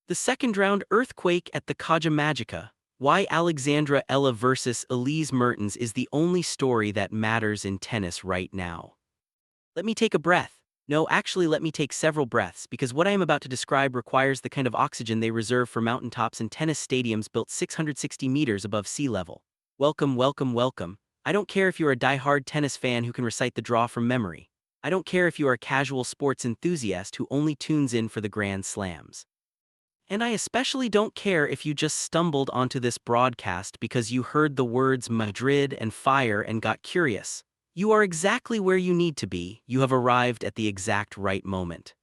The second round earthquake at the Kaja Magica. Why Alexandra Eala versus Elise Mertens is the only story that matters in tennis right now. Let me take a breath. No, actually let me take several breaths because what I am about to describe requires the kind of oxygen they reserve for mountaintops and tennis stadiums built 660 meters above sea level. Welcome, welcome, welcome. I don't care if you're a die-hard tennis fan who can recite the draw from memory. I don't care if you are a casual sports enthusiast who only tunes in for the Grand Slams. And I especially don't care if you just stumbled onto this broadcast because you heard the words Madrid and fire and got curious. You are exactly where you need to be. You have arrived at the exact right moment.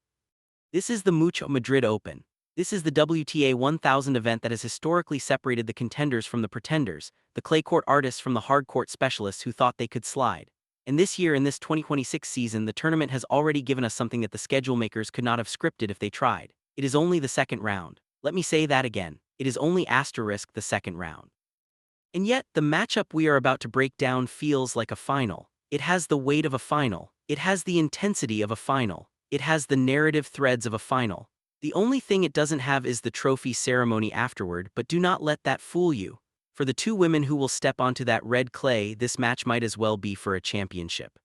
This is the Mutua Madrid Open. This is the WTA 1000 event that has historically separated the contenders from the pretenders, the clay court artists from the hard court specialists who thought they could slide. And this year, in this 2026 season, the tournament has already given us something that the schedule makers could not have scripted if they tried. It is only the second round. Let me say that again. It is only asterisk the second round. And yet, the matchup we are about to break down feels like a final. It has the weight of a final. It has the intensity of a final. It has the narrative threads of a final. The only thing it doesn't have is the trophy ceremony afterward, but do not let that fool you. For the two women who will step onto that red clay, this match might as well be for a championship.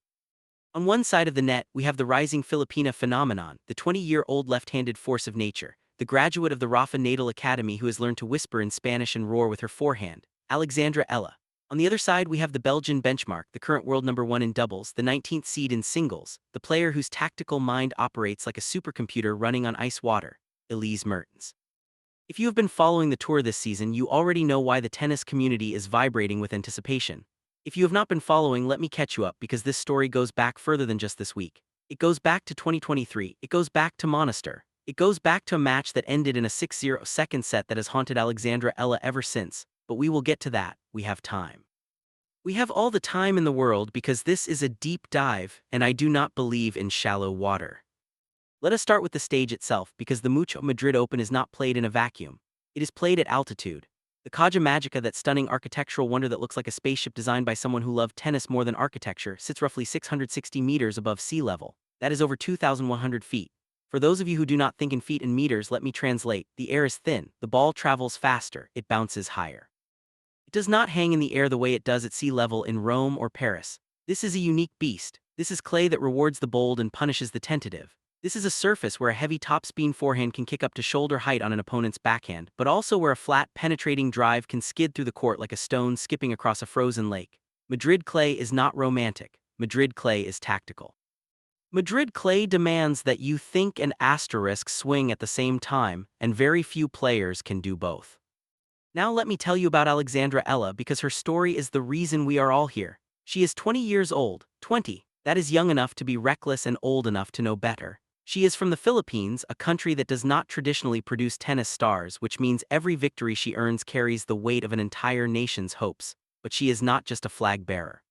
On one side of the net, we have the rising Filipina phenomenon, the 20-year-old left-handed force of nature, the graduate of the Rafa Nadal Academy who has learned to whisper in Spanish and roar with her forehand, Alexandra Eala. On the other side, we have the Belgian benchmark, the current world number 1 in doubles, the 19th seed in singles, the player whose tactical mind operates like a supercomputer running on ice water, Elise Mertens. If you have been following the tour this season, you already know why the tennis community is vibrating with anticipation. If you have not been following, let me catch you up because this story goes back further than just this week. It goes back to 2023, it goes back to Monaster. It goes back to a match that ended in a 6-0 second set that has haunted Alexandra Eala ever since, but we will get to that. We have time. We have all the time in the world because this is a deep dive, and I do not believe in shallow water. Let us start with the stage itself because the Mutua Madrid Open is not played in a vacuum. It is played at altitude. The Kaja Magica, that stunning architectural wonder that looks like a spaceship designed by someone who loved tennis more than architecture, sits roughly 660 meters above sea level. That is over 2,100 feet. For those of you who do not think in feet and meters, let me translate. The air is thin, the ball travels faster, it bounces higher. It does not hang in the air the way it does at sea level in Rome or Paris. This is a unique beast. This is clay that rewards the bold and punishes the tentative. This is a surface where a heavy topspin forehand can kick up to shoulder height on an opponent's backhand, but also where a flat, penetrating drive can skid through the court like a stone skipping across a frozen lake. Madrid clay is not romantic. Madrid clay is tactical. Madrid clay demands that you think and asterisk swing at the same time, and very few players can do both. Now let me tell you about Alexandra Eala because her story is the reason we are all here. She is 20 years old. 20. That is young enough to be reckless and old enough to know better. She is from the Philippines, a country that does not traditionally produce tennis stars, which means every victory she earns carries the weight of an entire nation's hopes. But she is not just a flag bearer.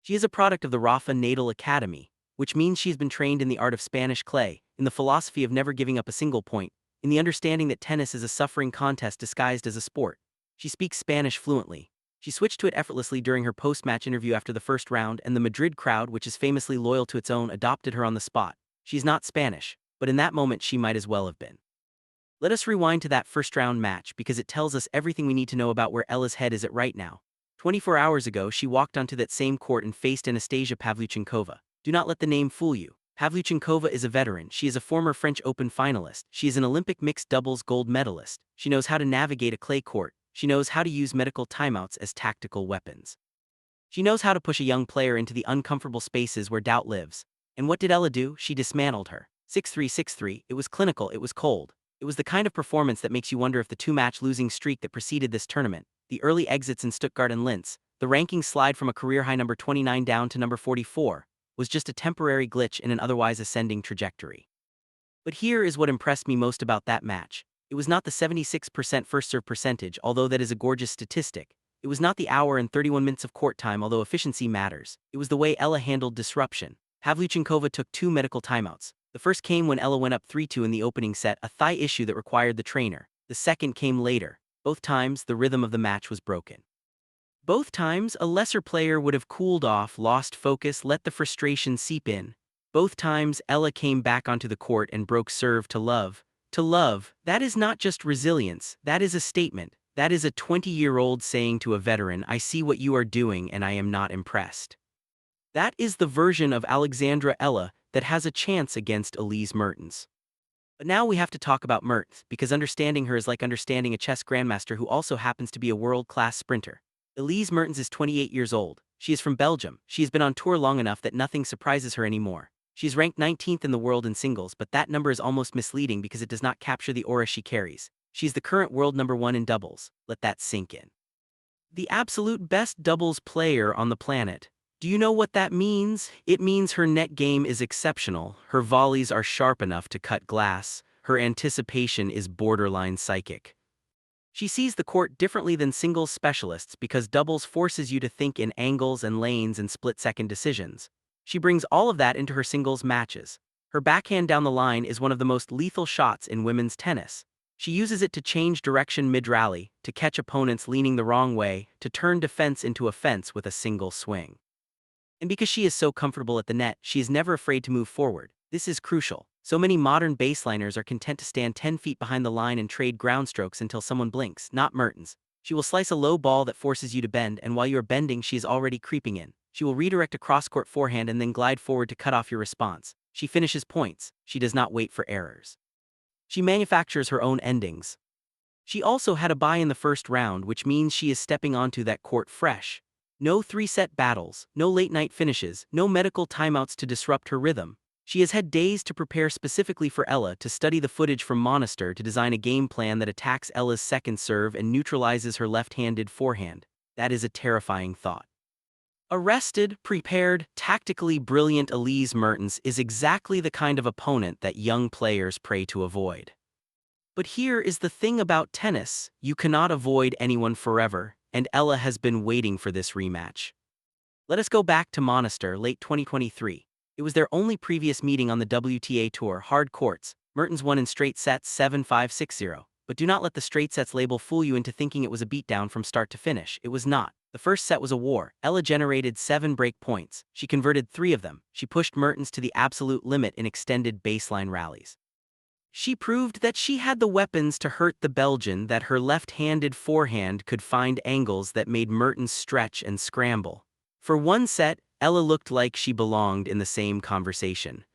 She is a product of the Rafa Nadal Academy, which means she has been trained in the art of Spanish clay, in the philosophy of never giving up a single point, in the understanding that tennis is a suffering contest disguised as a sport. She speaks Spanish fluently. She switched to it effortlessly during her post-match interview after the first round, and the Madrid crowd, which is famously loyal to its own, adopted her on the spot. She's not Spanish, but in that moment she might as well have been. Let us rewind to that first-round match because it tells us everything we need to know about where Ella's head is at right now. 24 hours ago, she walked onto that same court and faced Anastasia Pavlyuchenkova. Do not let the name fool you. Pavlyuchenkova is a veteran. She is a former French Open finalist. She is an Olympic mixed doubles gold medalist. She knows how to navigate a clay court. She knows how to use medical timeouts as tactical weapons. She knows how to push a young player into the uncomfortable spaces where doubt lives. And what did Ella do? She dismantled her. 6-3, 6-3. It was clinical, it was cold. It was the kind of performance that makes you wonder if the two-match losing streak that preceded this tournament, the early exits in Stuttgart and Linz, the ranking slide from a career-high number 29 down to number 44, was just a temporary glitch in an otherwise ascending trajectory. But here is what impressed me most about that match. It was not the 76% first-serve percentage, although that is a gorgeous statistic. It was not the hour and 31 minutes of court time, although efficiency matters. It was the way Ella handled disruption. Pavlyuchenkova took 2 medical timeouts. The first came when Ella went up 3-2 in the opening set, a thigh issue that required the trainer. The second came later. Both times, the rhythm of the match was broken. Both times, a lesser player would have cooled off, lost focus, let the frustration seep in. Both times, Ella came back onto the court and broke serve to love, To love, that is not just resilience, that is a statement. That is a 20-year-old saying to a veteran, I see what you are doing and I am not impressed. That is the version of Alexandra Eala that has a chance against Elise Mertens. But now we have to talk about Mertens, because understanding her is like understanding a chess grandmaster who also happens to be a world-class sprinter. Elise Mertens is 28 years old. She is from Belgium. She has been on tour long enough that nothing surprises her anymore. She's ranked 19th in the world in singles, but that number is almost misleading because it does not capture the aura she carries. She's the current world #1 in doubles. Let that sink in. The absolute best doubles player on the planet. Do you know what that means? It means her net game is exceptional, her volleys are sharp enough to cut glass, her anticipation is borderline psychic. She sees the court differently than singles specialists because doubles forces you to think in angles and lanes and split-second decisions. She brings all of that into her singles matches. Her backhand down the line is one of the most lethal shots in women's tennis. She uses it to change direction mid-rally, to catch opponents leaning the wrong way, to turn defense into offense with a single swing. And because she is so comfortable at the net, she is never afraid to move forward. This is crucial. So many modern baseliners are content to stand 10 feet behind the line and trade ground strokes until someone blinks, not Mertens. She will slice a low ball that forces you to bend, and while you are bending, she is already creeping in. She will redirect a cross-court forehand and then glide forward to cut off your response. She finishes points. She does not wait for errors. She manufactures her own endings. She also had a bye in the first round, which means she is stepping onto that court fresh. No 3-set battles, no late-night finishes, no medical timeouts to disrupt her rhythm. She has had days to prepare specifically for Eala, to study the footage from Monastir, to design a game plan that attacks Ella's second serve and neutralizes her left-handed forehand. That is a terrifying thought. A rested, prepared, tactically brilliant Elise Mertens is exactly the kind of opponent that young players pray to avoid. But here is the thing about tennis, you cannot avoid anyone forever, and Eala has been waiting for this rematch. Let us go back to Monastir, late 2023. It was their only previous meeting on the WTA Tour, hard courts. Mertens won in straight sets 7-5, 6-0. But do not let the straight sets label fool you into thinking it was a beatdown from start to finish. It was not. The first set was a war. Eala generated 7 break points. She converted 3 of them. She pushed Mertens to the absolute limit in extended baseline rallies. She proved that she had the weapons to hurt the Belgian, that her left-handed forehand could find angles that made Mertens stretch and scramble. For one set, Eala looked like she belonged in the same conversation.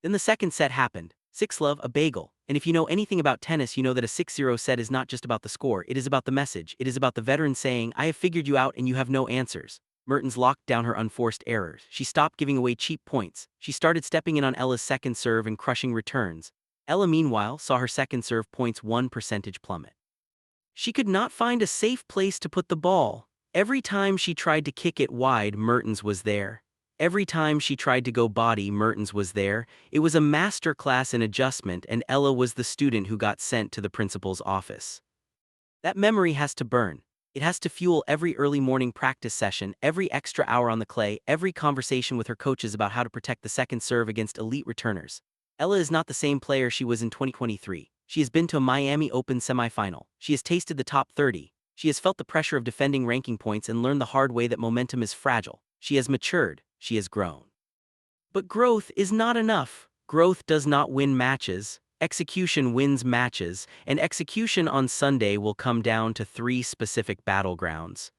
Then the second set happened. 6-love, a bagel. And if you know anything about tennis, you know that a 6-0 set is not just about the score, it is about the message. It is about the veteran saying, I have figured you out and you have no answers. Mertens locked down her unforced errors. She stopped giving away cheap points. She started stepping in on Ella's second serve and crushing returns. Eala, meanwhile, saw her second serve points 1% plummet. She could not find a safe place to put the ball. Every time she tried to kick it wide, Mertens was there. Every time she tried to go body, Mertens was there. It was a masterclass in adjustment, and Eala was the student who got sent to the principal's office. That memory has to burn. It has to fuel every early morning practice session, every extra hour on the clay, every conversation with her coaches about how to protect the second serve against elite returners. Eala is not the same player she was in 2023. She has been to a Miami Open semifinal. She has tasted the top 30. She has felt the pressure of defending ranking points and learned the hard way that momentum is fragile. She has matured. She has grown. But growth is not enough. Growth does not win matches. Execution wins matches, and execution on Sunday will come down to 3 specific battlegrounds.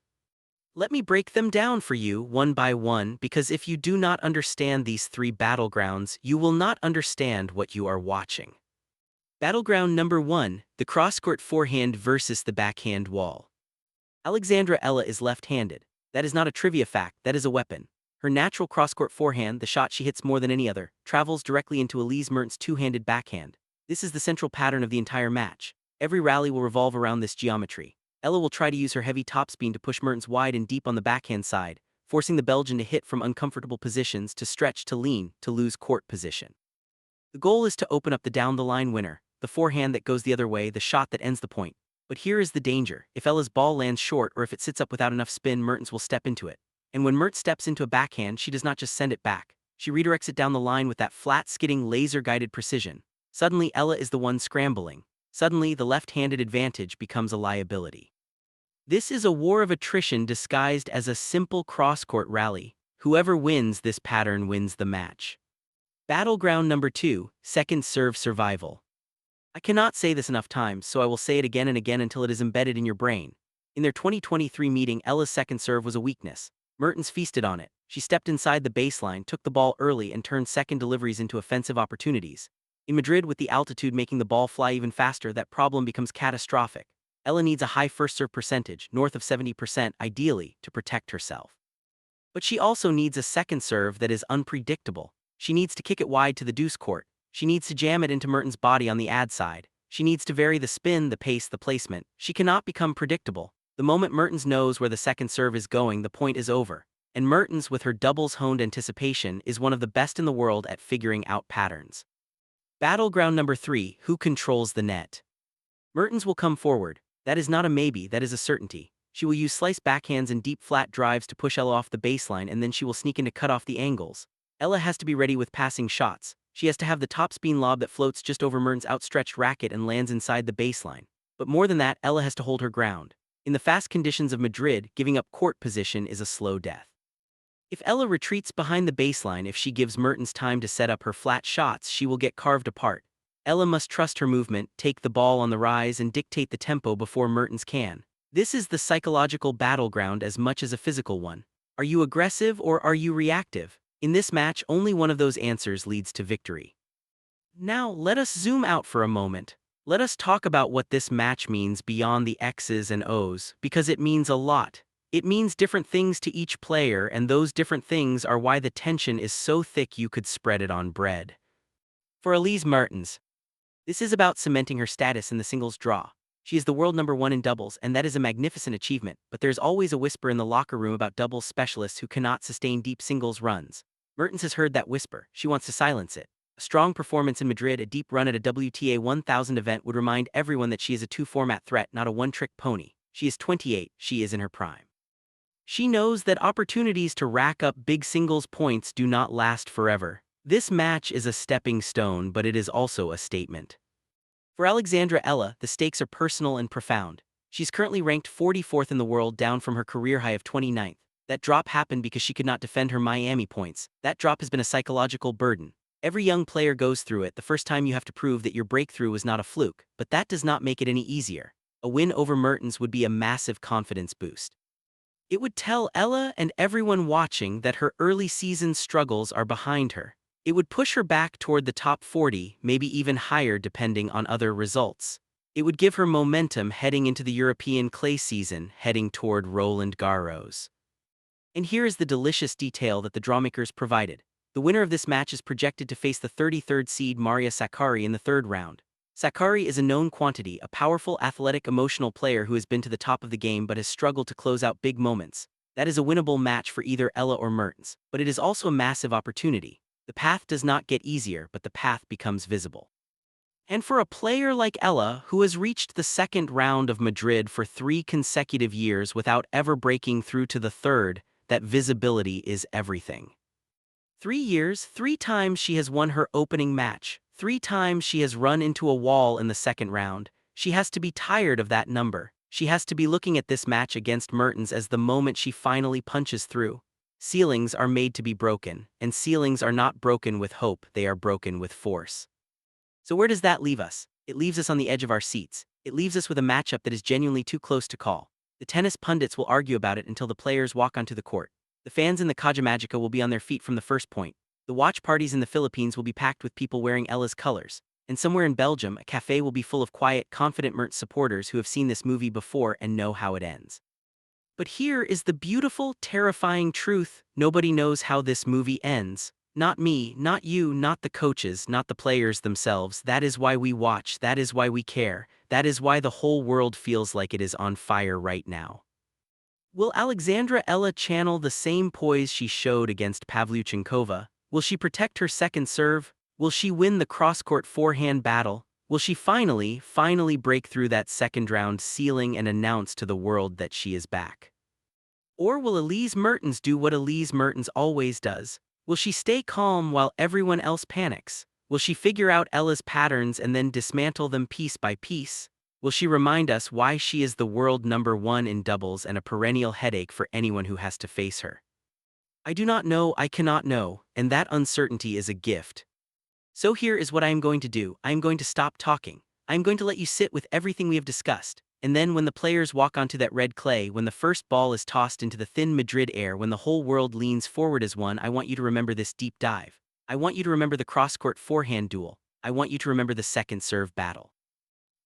Let me break them down for you one by one, because if you do not understand these 3 battlegrounds, you will not understand what you are watching. Battleground number 1, the cross-court forehand versus the backhand wall. Alexandra Eala is left-handed. That is not a trivia fact, that is a weapon. Her natural cross-court forehand, the shot she hits more than any other, travels directly into Elise Mertens' two-handed backhand. This is the central pattern of the entire match. Every rally will revolve around this geometry. Eala will try to use her heavy topspin to push Mertens wide and deep on the backhand side, forcing the Belgian to hit from uncomfortable positions, to stretch, to lean, to lose court position. The goal is to open up the down-the-line winner, the forehand that goes the other way, the shot that ends the point. But here is the danger. If Ella's ball lands short or if it sits up without enough spin, Mertens will step into it. And when Mertens steps into a backhand, she does not just send it back. She redirects it down the line with that flat, skidding, laser-guided precision. Suddenly, Eala is the one scrambling. Suddenly, the left-handed advantage becomes a liability. This is a war of attrition disguised as a simple cross-court rally. Whoever wins this pattern wins the match. Battleground number 2, second serve survival. I cannot say this enough times, so I will say it again and again until it is embedded in your brain. In their 2023 meeting, Ella's second serve was a weakness. Mertens feasted on it. She stepped inside the baseline, took the ball early, and turned second deliveries into offensive opportunities. In Madrid, with the altitude making the ball fly even faster, that problem becomes catastrophic. Ella needs a high first serve percentage, north of 70% ideally, to protect herself. But she also needs a second serve that is unpredictable. She needs to kick it wide to the deuce court. She needs to jam it into Mertens' body on the ad side. She needs to vary the spin, the pace, the placement. She cannot become predictable. The moment Mertens knows where the second serve is going, the point is over. And Mertens, with her doubles-honed anticipation, is one of the best in the world at figuring out patterns. Battleground number 3, who controls the net? Mertens will come forward. That is not a maybe, that is a certainty. She will use slice backhands and deep flat drives to push Ella off the baseline, and then she will sneak in to cut off the angles. Ella has to be ready with passing shots. She has to have the topspin lob that floats just over Mertens' outstretched racket and lands inside the baseline. But more than that, Ella has to hold her ground. In the fast conditions of Madrid, giving up court position is a slow death. If Ella retreats behind the baseline, if she gives Mertens time to set up her flat shots, she will get carved apart. Ella must trust her movement, take the ball on the rise, and dictate the tempo before Mertens can. This is the psychological battleground as much as a physical one. Are you aggressive or are you reactive? In this match, only one of those answers leads to victory. Now, let us zoom out for a moment. Let us talk about what this match means beyond the X's and O's, because it means a lot. It means different things to each player, and those different things are why the tension is so thick you could spread it on bread. For Elise Mertens, this is about cementing her status in the singles draw. She is the world #1 in doubles, and that is a magnificent achievement, but there's always a whisper in the locker room about doubles specialists who cannot sustain deep singles runs. Mertens has heard that whisper. She wants to silence it. A strong performance in Madrid, a deep run at a WTA 1000 event would remind everyone that she is a two-format threat, not a one-trick pony. She is 28, she is in her prime. She knows that opportunities to rack up big singles points do not last forever. This match is a stepping stone, but it is also a statement. For Alexandra Eala, the stakes are personal and profound. She's currently ranked 44th in the world, down from her career high of 29th. That drop happened because she could not defend her Miami points. That drop has been a psychological burden. Every young player goes through it. The first time you have to prove that your breakthrough was not a fluke, but that does not make it any easier. A win over Mertens would be a massive confidence boost. It would tell Ella and everyone watching that her early season struggles are behind her. It would push her back toward the top 40, maybe even higher depending on other results. It would give her momentum heading into the European clay season, heading toward Roland Garros. And here is the delicious detail that the drawmakers provided. The winner of this match is projected to face the 33rd seed Maria Sakkari in the third round. Sakkari is a known quantity, a powerful, athletic, emotional player who has been to the top of the game but has struggled to close out big moments. That is a winnable match for either Ella or Mertens, but it is also a massive opportunity. The path does not get easier, but the path becomes visible. And for a player like Ella, who has reached the second round of Madrid for 3 consecutive years without ever breaking through to the third, that visibility is everything. 3 years, 3 times she has won her opening match, 3 times she has run into a wall in the second round. She has to be tired of that number. She has to be looking at this match against Mertens as the moment she finally punches through. Ceilings are made to be broken, and ceilings are not broken with hope, they are broken with force. So where does that leave us? It leaves us on the edge of our seats. It leaves us with a matchup that is genuinely too close to call. The tennis pundits will argue about it until the players walk onto the court. The fans in the Caja Magica will be on their feet from the first point. The watch parties in the Philippines will be packed with people wearing Ella's colors. And somewhere in Belgium, a cafe will be full of quiet, confident Mertens supporters who have seen this movie before and know how it ends. But here is the beautiful, terrifying truth. Nobody knows how this movie ends. Not me, not you, not the coaches, not the players themselves. That is why we watch, that is why we care, that is why the whole world feels like it is on fire right now. Will Alexandra Eala channel the same poise she showed against Pavlyuchenkova? Will she protect her second serve? Will she win the cross-court forehand battle? Will she finally break through that second-round ceiling and announce to the world that she is back? Or will Elise Mertens do what Elise Mertens always does? Will she stay calm while everyone else panics? Will she figure out Ella's patterns and then dismantle them piece by piece? Will she remind us why she is the world #1 in doubles and a perennial headache for anyone who has to face her? I do not know, I cannot know, and that uncertainty is a gift. So here is what I am going to do. I am going to stop talking. I'm going to let you sit with everything we have discussed. And then when the players walk onto that red clay, when the first ball is tossed into the thin Madrid air, when the whole world leans forward as one, I want you to remember this deep dive. I want you to remember the cross-court forehand duel. I want you to remember the second serve battle.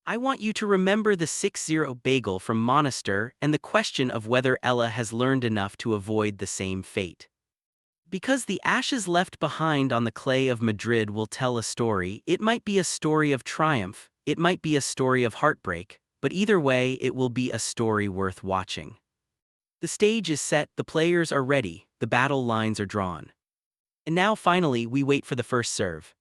I want you to remember the 6-0 bagel from Monaster and the question of whether Ella has learned enough to avoid the same fate. Because the ashes left behind on the clay of Madrid will tell a story. It might be a story of triumph, it might be a story of heartbreak, but either way, it will be a story worth watching. The stage is set, the players are ready, the battle lines are drawn. And now finally, we wait for the first serve.